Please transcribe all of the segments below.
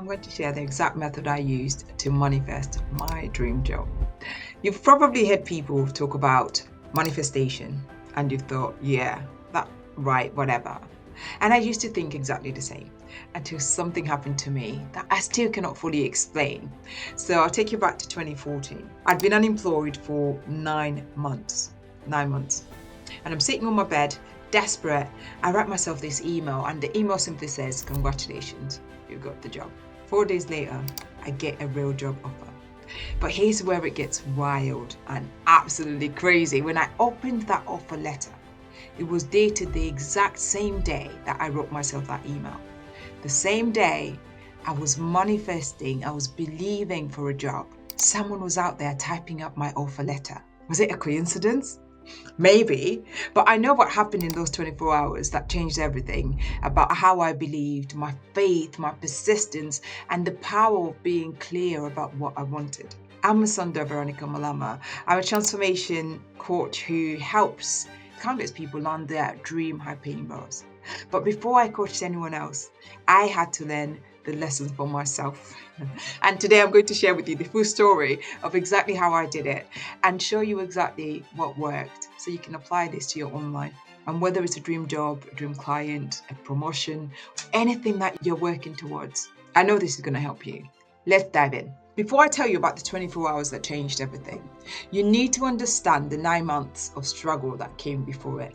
I'm going to share the exact method I used to manifest my dream job. You've probably heard people talk about manifestation and you thought, yeah, that right, whatever. And I used to think exactly the same until something happened to me that I still cannot fully explain. So I'll take you back to 2014. I'd been unemployed for 9 months. 9 months. And I'm sitting on my bed, desperate. I write myself this email, and the email simply says, congratulations, you got the job. 4 days later, I get a real job offer. But here's where it gets wild and absolutely crazy. When I opened that offer letter, it was dated the exact same day that I wrote myself that email. The same day I was manifesting, I was believing for a job. Someone was out there typing up my offer letter. Was it a coincidence? Maybe, but I know what happened in those 24 hours that changed everything about how I believed, my faith, my persistence, and the power of being clear about what I wanted. I'm Musonda Veronica Malama. I'm a transformation coach who helps countless people land their dream high-paying roles. But before I coached anyone else, I had to learn the lessons for myself. And today I'm going to share with you the full story of exactly how I did it and show you exactly what worked so you can apply this to your own life. And whether it's a dream job, a dream client, a promotion, anything that you're working towards, I know this is going to help you. Let's dive in. Before I tell you about the 24 hours that changed everything, you need to understand the 9 months of struggle that came before it.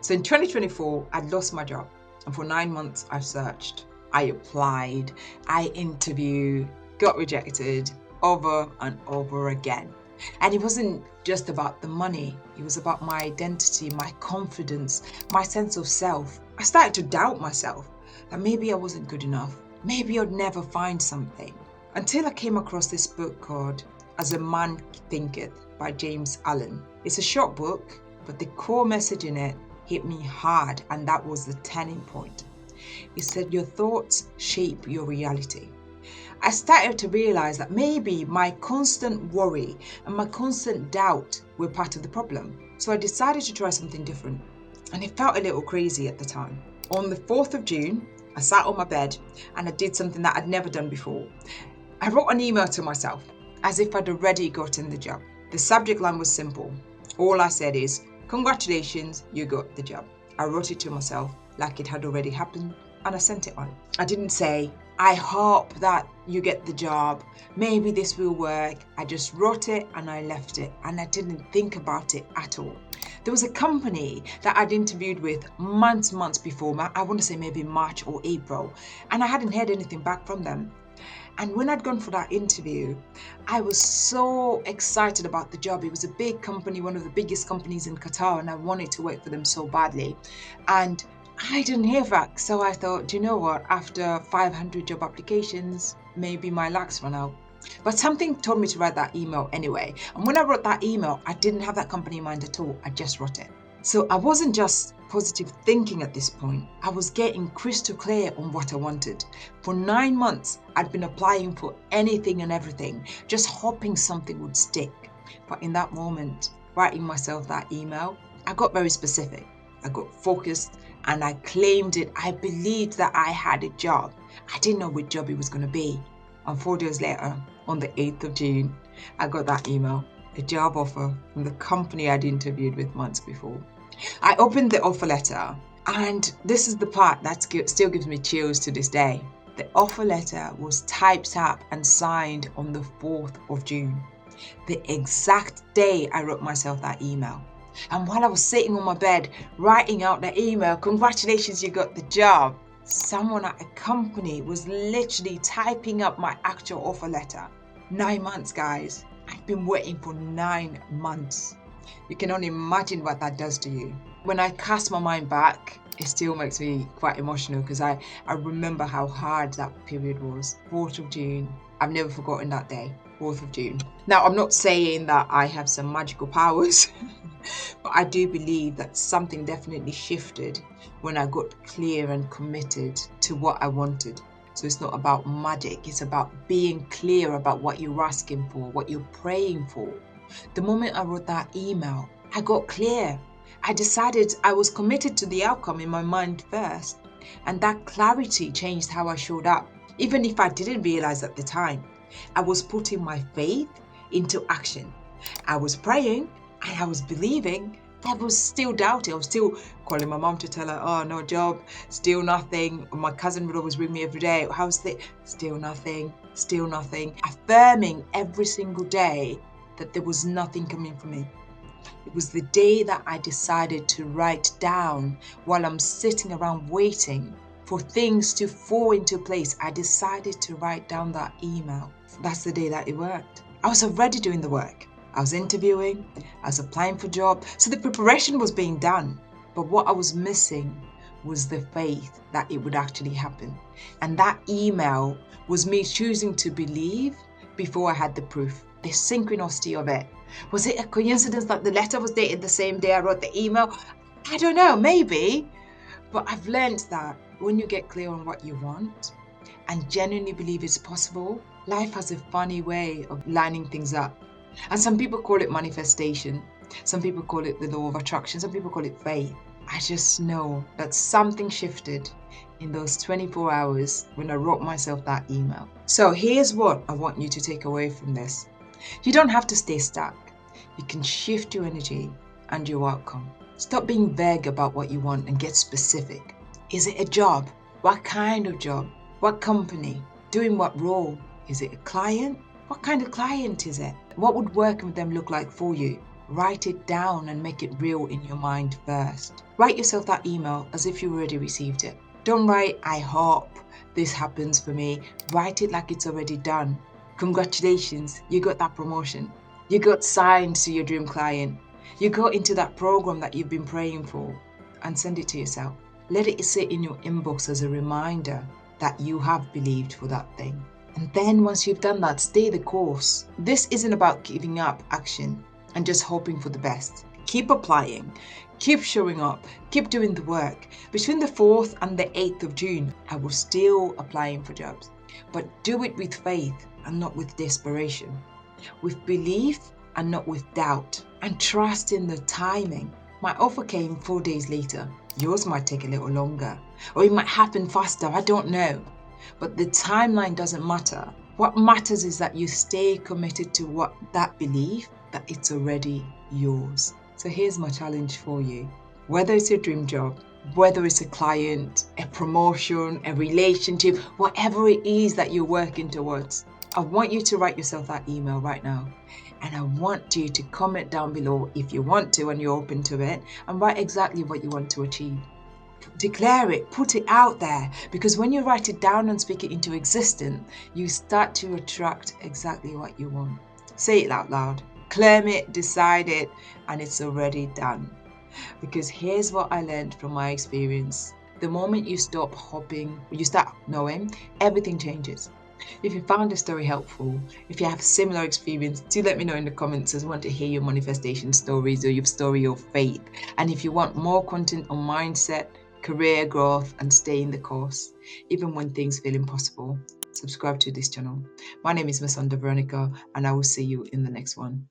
So in 2024, I'd lost my job, and for 9 months I've searched. I applied, I interviewed, got rejected over and over again. And it wasn't just about the money, it was about my identity, my confidence, my sense of self. I started to doubt myself that maybe I wasn't good enough, maybe I'd never find something. Until I came across this book called As a Man Thinketh by James Allen. It's a short book, but the core message in it hit me hard, and that was the turning point. It said your thoughts shape your reality. I started to realize that maybe my constant worry and my constant doubt were part of the problem. So I decided to try something different, and it felt a little crazy at the time. On the 4th of June, I sat on my bed and I did something that I'd never done before. I wrote an email to myself as if I'd already gotten the job. The subject line was simple. All I said is, congratulations, you got the job. I wrote it to myself like it had already happened, and I sent it on. I didn't say, I hope that you get the job, maybe this will work. I just wrote it and I left it, and I didn't think about it at all. There was a company that I'd interviewed with months before, I want to say maybe March or April, and I hadn't heard anything back from them. And when I'd gone for that interview, I was so excited about the job. It was a big company, one of the biggest companies in Qatar, and I wanted to work for them so badly. And I didn't hear back. So I thought, do you know what? After 500 job applications, maybe my luck's run out. But something told me to write that email anyway. And when I wrote that email, I didn't have that company in mind at all. I just wrote it. So I wasn't just positive thinking at this point. I was getting crystal clear on what I wanted. For 9 months, I'd been applying for anything and everything, just hoping something would stick. But in that moment, writing myself that email, I got very specific. I got focused and I claimed it. I believed that I had a job. I didn't know which job it was going to be. And 4 days later, on the 8th of June, I got that email, a job offer from the company I'd interviewed with months before. I opened the offer letter, and this is the part that still gives me chills to this day. The offer letter was typed up and signed on the 4th of June, the exact day I wrote myself that email. And while I was sitting on my bed writing out the email, congratulations, you got the job, someone at a company was literally typing up my actual offer letter. 9 months, guys. I've been waiting for 9 months. You can only imagine what that does to you. When I cast my mind back, it still makes me quite emotional because I remember how hard that period was. 4th of June. I've never forgotten that day. 4th of June. Now, I'm not saying that I have some magical powers, but I do believe that something definitely shifted when I got clear and committed to what I wanted. So it's not about magic, it's about being clear about what you're asking for, what you're praying for. The moment I wrote that email, I got clear. I decided I was committed to the outcome in my mind first. And that clarity changed how I showed up. Even if I didn't realize at the time, I was putting my faith into action. I was praying and I was believing. I was still doubting. I was still calling my mom to tell her, oh, no job, still nothing. My cousin would always ring me every day. How's the still nothing, still nothing. Affirming every single day that there was nothing coming for me. It was the day that I decided to write down while I'm sitting around waiting for things to fall into place. I decided to write down that email. That's the day that it worked. I was already doing the work. I was interviewing, I was applying for jobs. So the preparation was being done. But what I was missing was the faith that it would actually happen. And that email was me choosing to believe before I had the proof. The synchronicity of it. Was it a coincidence that the letter was dated the same day I wrote the email? I don't know, maybe. But I've learned that when you get clear on what you want and genuinely believe it's possible, life has a funny way of lining things up. And some people call it manifestation. Some people call it the law of attraction. Some people call it faith. I just know that something shifted in those 24 hours when I wrote myself that email. So here's what I want you to take away from this. You don't have to stay stuck. You can shift your energy and your outcome. Stop being vague about what you want and get specific. Is it a job? What kind of job? What company? Doing what role? Is it a client? What kind of client is it? What would working with them look like for you? Write it down and make it real in your mind first. Write yourself that email as if you already received it. Don't write, I hope this happens for me. Write it like it's already done. Congratulations, you got that promotion. You got signed to your dream client. You got into that program that you've been praying for, and send it to yourself. Let it sit in your inbox as a reminder that you have believed for that thing. And then once you've done that, stay the course. This isn't about giving up action and just hoping for the best. Keep applying, keep showing up, keep doing the work. Between the 4th and the 8th of June, I was still applying for jobs. But do it with faith and not with desperation. With belief and not with doubt. And trust in the timing. My offer came 4 days later. Yours might take a little longer. Or it might happen faster, I don't know. But the timeline doesn't matter. What matters is that you stay committed to that belief that it's already yours. So here's my challenge for you. Whether it's a dream job, whether it's a client, a promotion, a relationship, whatever it is that you're working towards, I want you to write yourself that email right now. And I want you to comment down below if you want to and you're open to it, and write exactly what you want to achieve. Declare it, put it out there, because when you write it down and speak it into existence, you start to attract exactly what you want. Say it out loud, claim it, decide it, and it's already done. Because here's what I learned from my experience. The moment you stop hoping, you start knowing, everything changes. If you found this story helpful, if you have similar experience, do let me know in the comments. I want to hear your manifestation stories or your story of faith. And if you want more content on mindset, career growth, and staying the course, even when things feel impossible, subscribe to this channel. My name is Musonda Veronica, and I will see you in the next one.